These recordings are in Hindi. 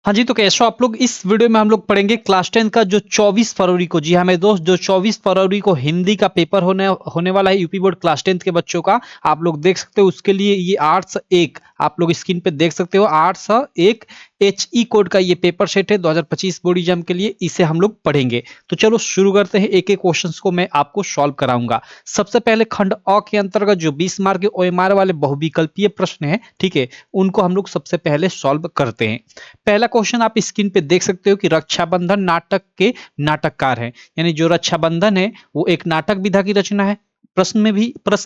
हाँ जी, तो कैसे हो आप लोग। इस वीडियो में हम लोग पढ़ेंगे क्लास 10 का जो 24 फरवरी को, जी हाँ मेरे दोस्त, जो 24 फरवरी को हिंदी का पेपर होने होने वाला है यूपी बोर्ड क्लास 10 के बच्चों का। आप लोग देख सकते हो उसके लिए ये आर्ट्स एक, आप लोग स्क्रीन पे देख सकते हो, आर्ट्स एक HE कोड का ये पेपर सेट है 2025 बोर्ड एग्जाम के लिए। इसे हम लोग पढ़ेंगे। तो चलो शुरू करते हैं। एक एक क्वेश्चंस को मैं आपको सॉल्व कराऊंगा। सबसे पहले खंड अ के अंतर्गत जो 20 मार्क के OMR वाले बहुविकल्पीय प्रश्न है, ठीक है, उनको हम लोग सबसे पहले सॉल्व करते हैं। पहला क्वेश्चन आप स्क्रीन पे देख सकते हो कि रक्षाबंधन नाटक के नाटककार हैं, यानी जो रक्षाबंधन है वो एक नाटक विधा की रचना है। प्रश्न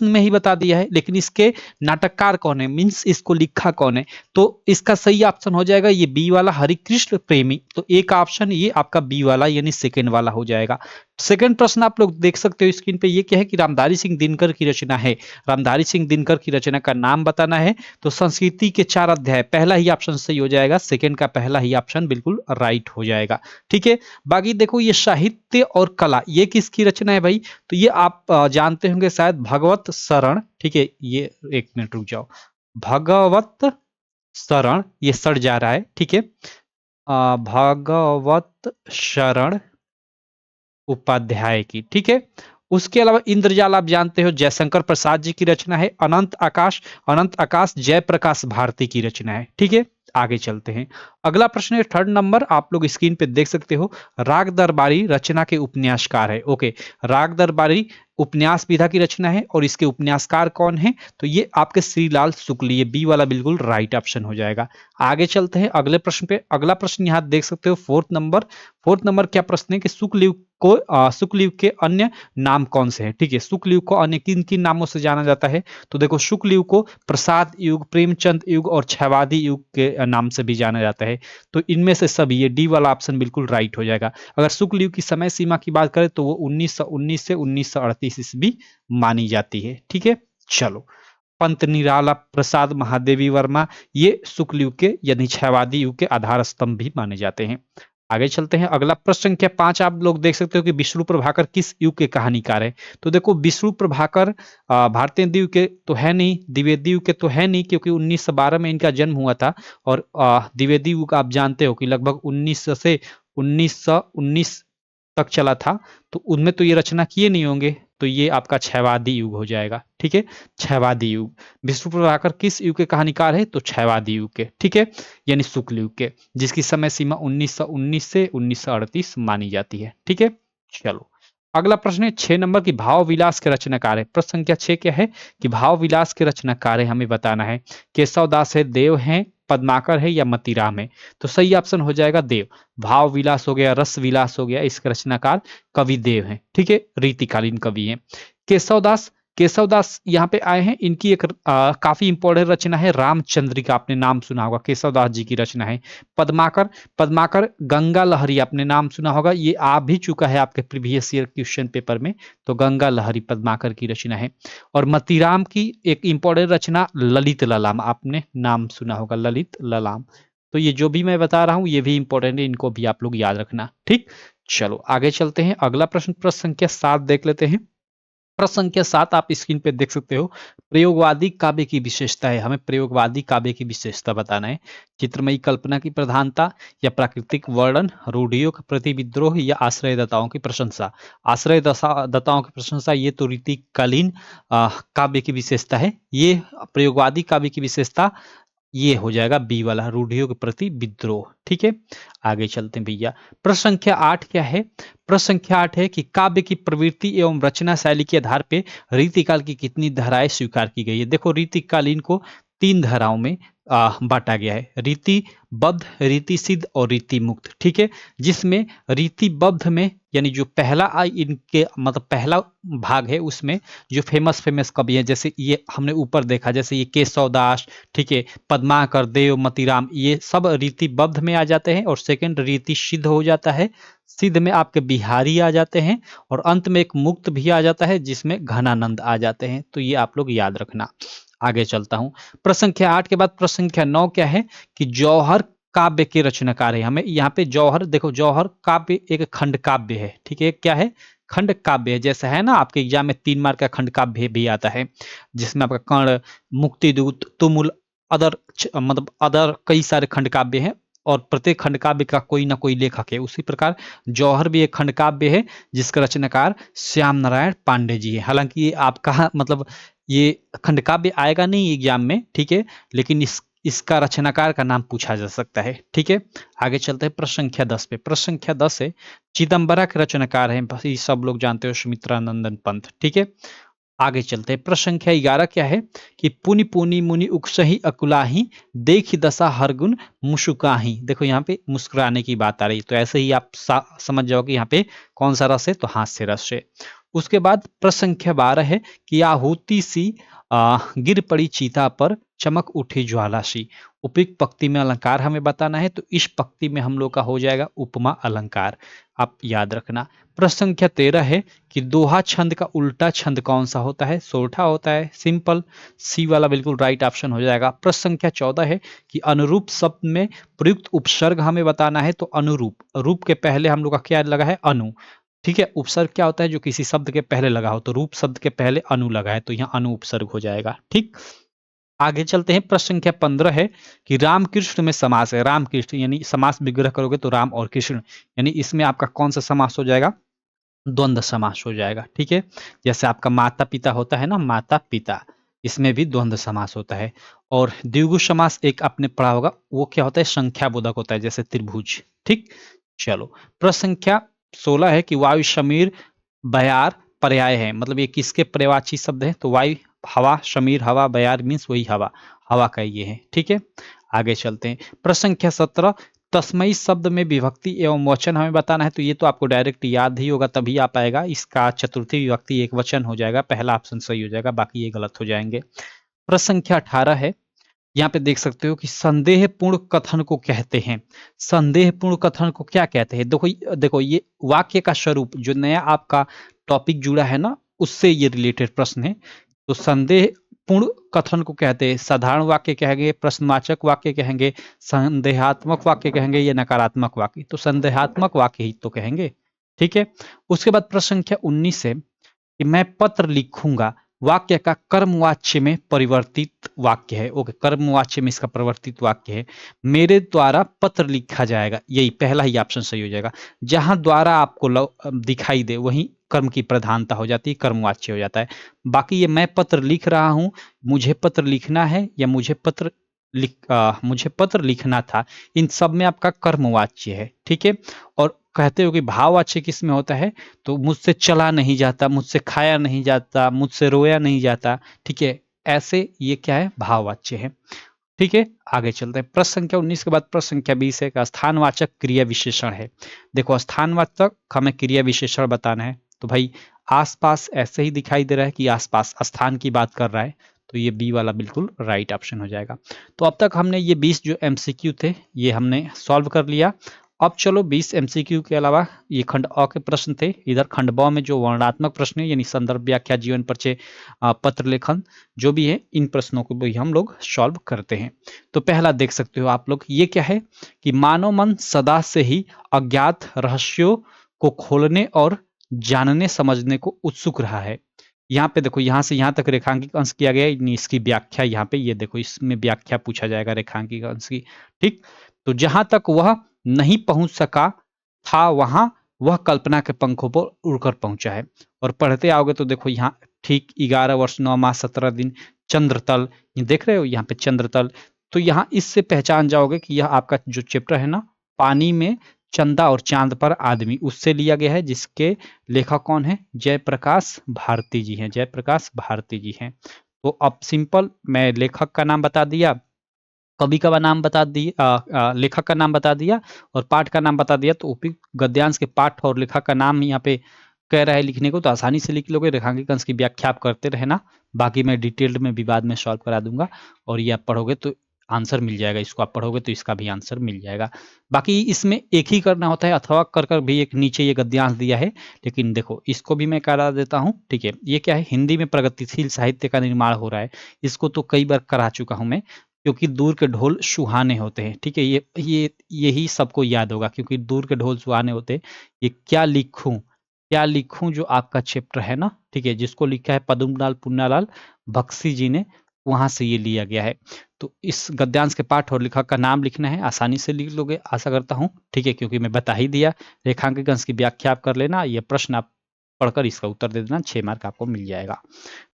में ही बता दिया है, लेकिन इसके नाटककार कौन है, मीन्स इसको लिखा कौन है। तो इसका सही ऑप्शन हो जाएगा ये बी वाला, हरिकृष्ण प्रेमी। तो एक ऑप्शन ये आपका बी वाला यानी सेकेंड वाला हो जाएगा। सेकंड प्रश्न आप लोग देख सकते हो स्क्रीन पे, ये क्या है कि रामधारी सिंह दिनकर की रचना है। रामधारी सिंह दिनकर की रचना का नाम बताना है। तो संस्कृति के 4 अध्याय, पहला ही ऑप्शन सही हो जाएगा। सेकंड का पहला ही ऑप्शन बिल्कुल राइट हो जाएगा। ठीक है। बाकी देखो ये साहित्य और कला, ये किसकी रचना है भाई। तो ये आप जानते होंगे शायद, भगवत शरण। ठीक है, ये एक मिनट रुक जाओ, भगवत शरण, ये सड़ जा रहा है, ठीक है। भगवत शरण उपाध्याय की, ठीक है। उसके अलावा इंद्रजाल आप जानते हो जयशंकर प्रसाद जी की रचना है। अनंत आकाश जयप्रकाश भारती की रचना है, ठीक है। आगे चलते हैं। अगला प्रश्न है थर्ड नंबर, आप लोग स्क्रीन पे देख सकते हो, राग दरबारी रचना के उपन्यासकार है। ओके, राग दरबारी उपन्यास विधा की रचना है और इसके उपन्यासकार कौन है, तो ये आपके श्रीलाल शुक्ल, ये बी वाला बिल्कुल राइट ऑप्शन हो जाएगा। आगे चलते हैं अगले प्रश्न पे। अगला प्रश्न यहाँ देख सकते हो फोर्थ नंबर क्या प्रश्न है कि शुक्लयुग के अन्य नाम कौन से हैं। ठीक है, शुक्लयुग को अन्य किन किन नामों से जाना जाता है। तो देखो शुक्लयुग को प्रसाद युग, प्रेमचंद युग और छायावादी युग के नाम से भी जाना जाता है। तो इनमें से सभी, ये डी वाला ऑप्शन बिल्कुल राइट हो जाएगा। अगर शुक्लयुग की समय सीमा की बात करें तो वो 1919 से 1938 ईस्वी मानी जाती है। ठीक है, चलो। पंत निराला प्रसाद महादेवी वर्मा, ये शुक्लयुग के यानी छायावादी युग के आधार स्तंभ भी माने जाते हैं। आगे चलते हैं। अगला प्रश्न संख्या 5 आप लोग देख सकते हो कि विष्णु प्रभाकर किस युग के कहानीकार है। तो देखो विष्णु प्रभाकर भारतीय द्वीप के तो है नहीं, द्विवेदी युग के तो है नहीं, क्योंकि 1912 में इनका जन्म हुआ था। और द्विवेदी युग आप जानते हो कि लगभग 1900 से 1919 तक चला था। तो उनमें तो ये रचना किए नहीं होंगे। तो ये आपका छयवादी युग हो जाएगा। ठीक है, छयवादी युग। विष्णु प्रभाकर किस युग के कहानीकार है, तो छयवादी युग के, ठीक है, यानी शुक्ल युग के, जिसकी समय सीमा 1919 से 1938 मानी जाती है। ठीक है, चलो। अगला प्रश्न है 6 नंबर की भाव विलास के रचनाकार है। प्रश्न संख्या 6 क्या है कि भाव विलास के रचनाकार है, हमें बताना है। केशव दास है, देव है, पद्माकर है या मतीराम है। तो सही ऑप्शन हो जाएगा देव। भाव विलास हो गया, रस विलास हो गया, इसके रचनाकार कवि देव हैं। ठीक है, रीतिकालीन कवि हैं। केशवदास यहाँ पे आए हैं। इनकी एक काफी इंपॉर्टेंट रचना है रामचंद्रिका, आपने नाम सुना होगा, केशवदास जी की रचना है। पद्माकर गंगा लहरी, आपने नाम सुना होगा, ये आ भी चुका है आपके प्रीवियस ईयर क्वेश्चन पेपर में। तो गंगा लहरी पद्माकर की रचना है। और मतीराम की एक इंपॉर्टेंट रचना ललित ललाम, आपने नाम सुना होगा, ललित ललाम। तो ये जो भी मैं बता रहा हूं ये भी इंपॉर्टेंट है, इनको भी आप लोग याद रखना। ठीक, चलो आगे चलते हैं। अगला प्रश्न संख्या 7 देख लेते हैं। प्रश्न संख्या 7 आप स्क्रीन पे देख सकते हो, प्रयोगवादी काव्य की विशेषता है, हमें प्रयोगवादी काव्य की विशेषता बताना है। चित्रमयी कल्पना की प्रधानता या प्राकृतिक वर्णन, रूढ़ियों के प्रति विद्रोह या आश्रयदाताओं की प्रशंसा। आश्रयदाताओं की प्रशंसा, ये तो रीतिकालीन काव्य की विशेषता है। ये प्रयोगवादी काव्य की विशेषता ये हो जाएगा बी वाला, रूढ़ियों के प्रति विद्रोह। ठीक है, आगे चलते हैं भैया। प्रश्न संख्या 8 क्या है। प्रश्न संख्या 8 है कि काव्य की प्रवृत्ति एवं रचना शैली के आधार पे रीतिकाल की कितनी धाराएं स्वीकार की गई है। देखो रीतिकालीन को 3 धाराओं में बांटा गया है, रीतिबद्ध, रीति सिद्ध और रीति मुक्त। ठीक है, जिसमें रीतिबद्ध में यानी जो पहला इनके मतलब पहला भाग है, उसमें जो फेमस कवि है, जैसे ये हमने ऊपर देखा, जैसे ये केशव दास, ठीक है, पद्माकर, देव, मतीराम, ये सब रीतिबद्ध में आ जाते हैं। और सेकंड रीति सिद्ध हो जाता है, सिद्ध में आपके बिहारी आ जाते हैं। और अंत में एक मुक्त भी आ जाता है जिसमें घनानंद आ जाते हैं। तो ये आप लोग याद रखना। आगे चलता हूं। प्रश्न संख्या 8 के बाद प्रश्न संख्या 9 क्या है कि जौहर काव्य के रचनाकार है। हमें यहाँ पे जौहर, देखो जौहर काव्य एक खंड काव्य है। ठीक है, क्या है, खंड काव्य है। जैसा है ना आपके एग्जाम में 3 मार्क का खंड काव्य भी आता है, जिसमें आपका कर्ण, मुक्तिदूत, तुमुल, अदर मतलब अदर कई सारे खंड काव्य हैं। और प्रत्येक खंड काव्य का कोई ना कोई लेखक है। उसी प्रकार जौहर भी एक खंड काव्य है जिसका रचनाकार श्याम नारायण पांडे जी है। हालांकि ये आपका मतलब ये खंड काव्य आएगा नहीं एग्जाम में, ठीक है, लेकिन इसका रचनाकार का नाम पूछा जा सकता है। ठीक है, आगे चलते हैं प्रश्न संख्या 10 पे। प्रश्न संख्या 10 है, चिदम्बरा के रचनाकार हैं, बस ये सब लोग जानते हो, सुमित्रानंदन पंत। ठीक है, आगे चलते हैं। प्रश्न संख्या 11 क्या है कि पुनि पुनि मुनि उकसही अकुलाही देखी दशा हर गुण मुस्कुराही। देखो यहाँ पे मुस्कुराने की बात आ रही है, तो ऐसे ही आप समझ जाओ कि यहाँ पे कौन सा रस है, तो हास्य रस है। उसके बाद प्रश्न संख्या 12 है कि आहुति सी गिर पड़ी चीता पर चमक उठी ज्वाला सी। उपयुक्त पंक्ति में अलंकार हमें बताना है, तो इस पंक्ति में हम लोग का हो जाएगा उपमा अलंकार, आप याद रखना। प्रश्न संख्या 13 है कि दोहा छंद का उल्टा छंद कौन सा होता है, सोरठा होता है। सिंपल, सी वाला बिल्कुल राइट ऑप्शन हो जाएगा। प्रश्न संख्या 14 है कि अनुरूप शब्द में प्रयुक्त उपसर्ग हमें बताना है, तो अनुरूप, रूप के पहले हम लोग का क्या लगा है, अनु। ठीक है, उपसर्ग क्या होता है, जो किसी शब्द के पहले लगा हो, तो रूप शब्द के पहले अनु लगा है, तो यहाँ अनु उपसर्ग हो जाएगा। ठीक, आगे चलते हैं। प्रश्न संख्या 15 है कि राम कृष्ण में समास है। राम कृष्ण यानी समास विग्रह करोगे तो राम और कृष्ण, यानी इसमें आपका कौन सा समास हो जाएगा, द्वंद्व समास हो जाएगा। ठीक है, जैसे आपका माता पिता होता है ना, माता पिता, इसमें भी द्वंद्व समास होता है। और द्विगु समास एक आपने पढ़ा होगा, वो क्या होता है, संख्या बोधक होता है, जैसे त्रिभुज। ठीक, चलो। प्रश्न संख्या 16 है कि वायु समीर बयार पर्याय है, मतलब ये किसके पर्यायवाची शब्द है, तो वायु हवा, समीर हवा, बयार मीन्स वही हवा, हवा का ये है। ठीक है, आगे चलते हैं। प्रश्न संख्या 17, तस्मई शब्द में विभक्ति एवं वचन हमें बताना है, तो ये तो आपको डायरेक्ट याद ही होगा तभी आ पाएगा। इसका चतुर्थी विभक्ति एक वचन हो जाएगा, पहला ऑप्शन सही हो जाएगा, बाकी ये गलत हो जाएंगे। प्रश्न संख्या 18 है, यहाँ पे देख सकते हो कि संदेहपूर्ण कथन को कहते हैं। संदेहपूर्ण कथन को क्या कहते हैं, देखो देखो ये वाक्य का स्वरूप, जो नया आपका टॉपिक जुड़ा है ना, उससे ये रिलेटेड प्रश्न है। तो संदेहपूर्ण कथन को कहते हैं, साधारण वाक्य कहेंगे, प्रश्नवाचक वाक्य कहेंगे, संदेहात्मक वाक्य कहेंगे, या नकारात्मक वाक्य, तो संदेहात्मक वाक्य ही तो कहेंगे। ठीक है, उसके बाद प्रश्न संख्या 19 है कि मैं पत्र लिखूंगा, वाक्य का कर्मवाच्य में परिवर्तित वाक्य है। ओके, कर्मवाच्य में इसका परिवर्तित वाक्य है, मेरे द्वारा पत्र लिखा जाएगा, यही पहला ही ऑप्शन सही हो जाएगा। जहां द्वारा आपको दिखाई दे वहीं कर्म की प्रधानता हो जाती है, कर्मवाच्य हो जाता है। बाकी ये मैं पत्र लिख रहा हूं, मुझे पत्र लिखना है, या मुझे पत्र लिखना था, इन सब में आपका कर्मवाच्य है। ठीक है, और कहते हो कि भाववाच्य किस में होता है, तो मुझसे चला नहीं जाता, मुझसे खाया नहीं जाता, मुझसे रोया नहीं जाता। ठीक है, ऐसे ये क्या है, भाववाच्य है। ठीक है, आगे चलते हैं। प्रश्न संख्या 19 के बाद प्रश्न संख्या 20 है, स्थानवाचक क्रिया विशेषण है। देखो, स्थानवाचक हमें क्रिया विशेषण बताना है, तो भाई आसपास ऐसे ही दिखाई दे रहा है कि आसपास स्थान की बात कर रहा है, तो ये बी वाला बिल्कुल राइट ऑप्शन हो जाएगा। तो अब तक हमने ये 20 जो एमसीक्यू थे ये हमने सॉल्व कर लिया। अब चलो 20 एमसीक्यू के अलावा ये खंड अ के प्रश्न थे, इधर खंड ब में जो वर्णनात्मक प्रश्न है, यानी संदर्भ, व्याख्या, जीवन परिचय, पत्र लेखन, जो भी है, इन प्रश्नों को भी हम लोग सॉल्व करते हैं। तो पहला देख सकते हो आप लोग, ये क्या है कि मानव मन सदा से ही अज्ञात रहस्यों को खोलने और जानने समझने को उत्सुक रहा है। यहाँ पे देखो, यहाँ से यहाँ तक रेखांकित अंश किया गया है, इसकी व्याख्या यहाँ पे ये देखो, इसमें व्याख्या पूछा जाएगा रेखांकित अंश की। ठीक, तो जहां तक वह नहीं पहुंच सका था, वहां वह कल्पना के पंखों पर उड़कर पहुंचा है। और पढ़ते आओगे तो देखो यहाँ ठीक 11 वर्ष 9 माह 17 दिन चंद्रतल, ये देख रहे हो यहाँ पे चंद्रतल, तो यहाँ इससे पहचान जाओगे कि यह आपका जो चैप्टर है ना, पानी में चंदा और चांद पर आदमी, उससे लिया गया है, जिसके लेखक कौन है, जयप्रकाश भारती जी हैं, जयप्रकाश भारती जी हैं। तो अब सिंपल मैं लेखक का नाम बता दिया, कवि का नाम बता दिया, लेखक का नाम बता दिया, और पाठ का नाम बता दिया, तो उपयुक्त गद्यांश के पाठ और लेखक का नाम यहाँ पे कह रहा है लिखने को, तो आसानी से लिख लोगे। रेखांकित अंश की व्याख्या आप करते रहना, बाकी मैं डिटेल्ड में भी बाद में सॉल्व करा दूंगा, और ये आप पढ़ोगे तो आंसर मिल जाएगा, इसको आप पढ़ोगे तो इसका भी आंसर मिल जाएगा। बाकी इसमें एक ही करना होता है, अथवा कर भी एक नीचे ये गद्यांश दिया है, लेकिन देखो इसको भी मैं करा देता हूँ। ठीक है, ये क्या है, हिंदी में प्रगतिशील साहित्य का निर्माण हो रहा है, इसको तो कई बार करा चुका हूं मैं, क्योंकि दूर के ढोल सुहाने होते हैं। ठीक है, ये यही सबको याद होगा, क्योंकि दूर के ढोल सुहाने होते हैं। ये क्या लिखूं जो आपका चैप्टर है ना, ठीक है, जिसको लिखा है पद्मलाल पुन्नालाल बख्शी जी ने, वहां से ये लिया गया है। तो इस गद्यांश के पाठ और लेखक का नाम लिखना है, आसानी से लिख लोगे आशा करता हूँ, ठीक है, क्योंकि मैं बता ही दिया। रेखांकन की व्याख्या आप कर लेना, ये प्रश्न आप पढ़कर इसका उत्तर दे देना, 6 मार्क आपको मिल जाएगा।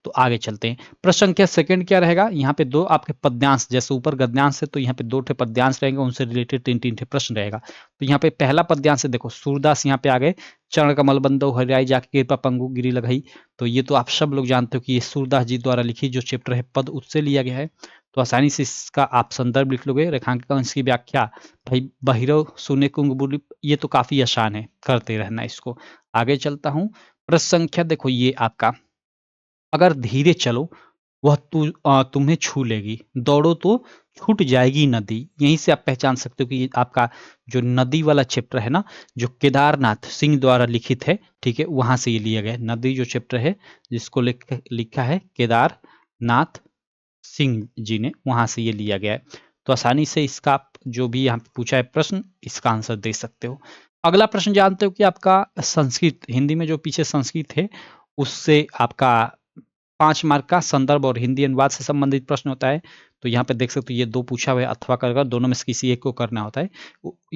तो आगे चलते हैं। प्रश्न संख्या सेकंड क्या रहेगा, यहाँ पे 2 आपके पद्यांश, जैसे ऊपर गद्यांश है तो यहाँ पे 2 ठे पद्यांश रहेंगे, उनसे रिलेटेड 3-3 ठे प्रश्न रहेगा। तो यहाँ पे पहला पद्यांश है, देखो सूरदास यहाँ पे आ गए, चरण कमल बंदो हरिराई जाके कृपा पंगु गिरी लगाई। तो ये तो आप सब लोग जानते हो कि ये सूरदास जी द्वारा लिखी जो चैप्टर है पद, उससे लिया गया है। तो आसानी से इसका आप संदर्भ लिख लोगे। रेखांकन इसकी व्याख्या, भाई बहिरव सुने कुंग बुली, ये तो काफी आसान है, करते रहना इसको। आगे चलता हूँ। प्रश्न संख्या देखो ये आपका, अगर धीरे चलो वह तुम्हें छू लेगी, दौड़ो तो छूट जाएगी नदी। यहीं से आप पहचान सकते हो कि ये आपका जो नदी वाला चैप्टर है ना, जो केदारनाथ सिंह द्वारा लिखित है, ठीक है, वहां से ये लिया गया है। नदी जो चैप्टर है जिसको लिखा है केदारनाथ सिंह जी ने, वहां से ये लिया गया है। तो आसानी से इसका आप जो भी यहाँ पे पूछा है प्रश्न, इसका आंसर दे सकते हो। अगला प्रश्न जानते हो कि आपका संस्कृत, हिंदी में जो पीछे संस्कृत है उससे आपका 5 मार्क का संदर्भ और हिंदी अनुवाद से संबंधित प्रश्न होता है। तो यहाँ पे देख सकते हो ये 2 पूछा हुआ है, अथवा कर दोनों में से किसी एक को करना होता है।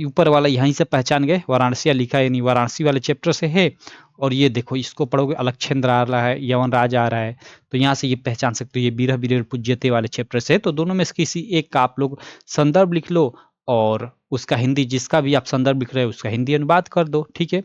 ऊपर वाला यहीं से पहचान गए, वाराणसी लिखा है, यानी वाराणसी वाले चैप्टर से है। और ये देखो इसको पढ़ोगे, अलक्षेंद्र आ रहा है, यवन राज आ रहा है, तो यहाँ से ये पहचान सकते हो ये बीरह बीरेर पूज्यते वाले चैप्टर से है। तो दोनों में से किसी एक का आप लोग संदर्भ लिख लो, और उसका हिंदी, जिसका भी आप संदर्भ लिख रहे हो उसका हिंदी अनुवाद कर दो, ठीक है,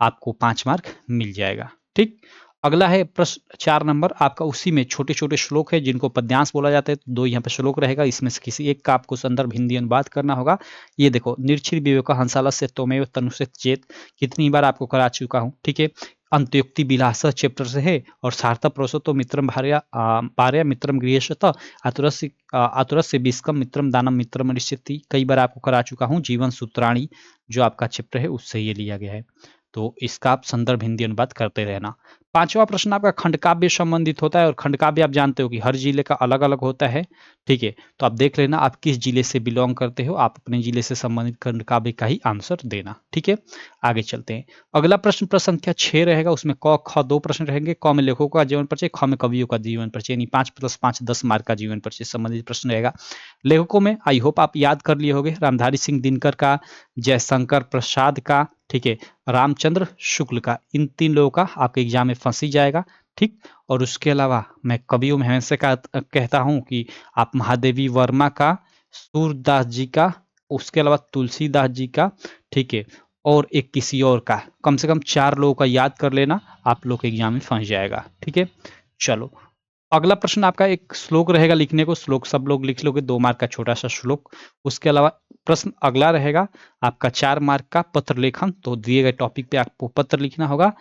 आपको 5 मार्क मिल जाएगा। ठीक, अगला है प्रश्न 4 नंबर आपका, उसी में छोटे छोटे श्लोक है जिनको पद्यांश बोला जाता है। 2 यहाँ पे श्लोक रहेगा, इसमें से किसी एक का आपको संदर्भ हिंदी अनुवाद करना होगा। ये देखो, निर्छिर विवेक हंसाल से तोमेव तनुसे चेत, कितनी बार आपको करा चुका हूँ, ठीक है। अंत्योक्ति विलास चैप्टर से है, और सार्थ प्रोसतो मित्रम भार्या मित्रम गृहस्थ आतुरस्य विस्कम मित्रम दानम मित्रम ऋष्यति, कई बार आपको करा चुका हूँ। जीवन सूत्राणी जो आपका चैप्टर है उससे ये लिया गया है। तो इसका आप संदर्भ हिंदी अनुवाद करते रहना। 5वां प्रश्न आपका खंडकाव्य संबंधित होता है, और खंडकाव्य आप जानते हो कि हर जिले का अलग अलग होता है, ठीक है। तो आप देख लेना आप किस जिले से बिलोंग करते हो, आप अपने जिले से संबंधित खंडकाव्य का ही आंसर देना, ठीक है। आगे चलते हैं। अगला प्रश्न प्रश्न संख्या 6 रहेगा, उसमें क ख 2 प्रश्न रहेंगे। क में लेखकों का जीवन परिचय, ख में कवियों का जीवन परिचय, यानी 5 + 5 10 मार्क का जीवन परिचय संबंधित प्रश्न रहेगा। लेखकों में आई होप आप याद कर लिए होंगे, रामधारी सिंह दिनकर का, जयशंकर प्रसाद का, ठीक है, रामचंद्र शुक्ल का, इन 3 लोगों का आपके एग्जाम में फंसी जाएगा, ठीक। और उसके अलावा मैं कवियों में हमेशा कहता हूं कि आप महादेवी वर्मा का, सूरदास जी का, उसके अलावा तुलसीदास जी का, ठीक है, और एक किसी और का, कम से कम 4 लोगों का याद कर लेना, आप लोग के एग्जाम में फंस जाएगा, ठीक है। चलो, अगला प्रश्न आपका एक श्लोक रहेगा लिखने को, श्लोक सब लोग लिख लोगे, 2 मार्क का छोटा सा श्लोक। उसके अलावा प्रश्न अगला रहेगा आपका 4 मार्क का पत्र लेखन, तो दिए गए टॉपिक पे आपको पत्र लिखना होगा,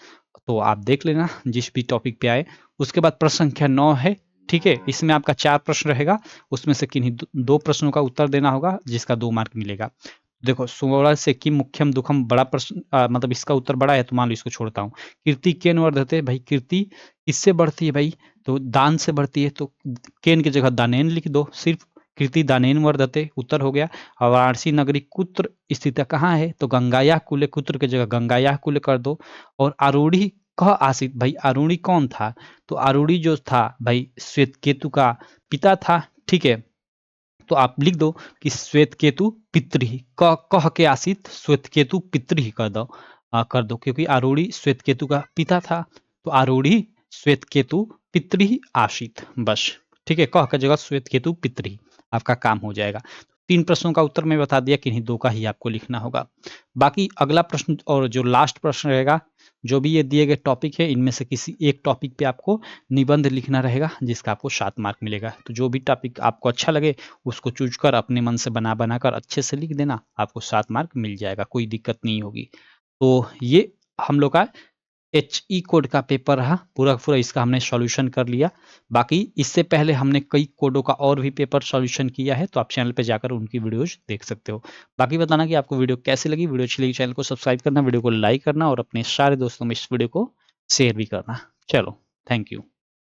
तो आप देख लेना जिस भी टॉपिक पे आए। उसके बाद प्रश्न संख्या 9 है, ठीक है, इसमें आपका 4 प्रश्न रहेगा, उसमें से किन्हीं 2 प्रश्नों का उत्तर देना होगा, जिसका 2 मार्क मिलेगा। देखो, सुवर्ण से किम मुख्यम दुखम, बड़ा प्रश्न, मतलब इसका उत्तर बड़ा है तो मान लो इसको छोड़ता हूँ। कीर्ति केन वर्धते, भाई कीर्ति किससे बढ़ती है भाई, तो दान से बढ़ती है, तो केन की जगह दानेन लिख दो, सिर्फ कीर्ति दानेन वर्धते, उत्तर हो गया। वाराणसी नगरी कुत्र स्थित कहाँ है, तो गंगाया कुले, कुत्र की जगह गंगाया कुले कर दो। और आरूढ़ी कह आसित, भाई आरूढ़ी कौन था, तो आरूढ़ी जो था भाई श्वेत केतु का पिता था, ठीक है। तो आप लिख दो कि श्वेत केतु पितृ, कह के आसित श्वेत केतु पितृ कर दो, क्योंकि आरूढ़ी श्वेत केतु का पिता था, तो आरूढ़ी श्वेत केतु पितृ आशित, बस, ठीक है, कह का जगह श्वेत केतु पितृ, आपका काम हो जाएगा। 3 प्रश्नों का उत्तर मैं बता दिया, किन्हीं 2 का ही आपको लिखना होगा। बाकी अगला प्रश्न और जो लास्ट प्रश्न रहेगा, जो भी ये दिए गए टॉपिक है इनमें से किसी एक टॉपिक पे आपको निबंध लिखना रहेगा, जिसका आपको 7 मार्क मिलेगा। तो जो भी टॉपिक आपको अच्छा लगे उसको चूज कर अपने मन से बना कर अच्छे से लिख देना, आपको 7 मार्क मिल जाएगा, कोई दिक्कत नहीं होगी। तो ये हम लोग का HE कोड का पेपर रहा, पूरा पूरा इसका हमने सॉल्यूशन कर लिया। बाकी इससे पहले हमने कई कोडों का और भी पेपर सॉल्यूशन किया है, तो आप चैनल पे जाकर उनकी वीडियोज देख सकते हो। बाकी बताना कि आपको वीडियो कैसी लगी, वीडियो अच्छी लगी चैनल को सब्सक्राइब करना, वीडियो को लाइक करना, और अपने सारे दोस्तों में इस वीडियो को शेयर भी करना। चलो, थैंक यू।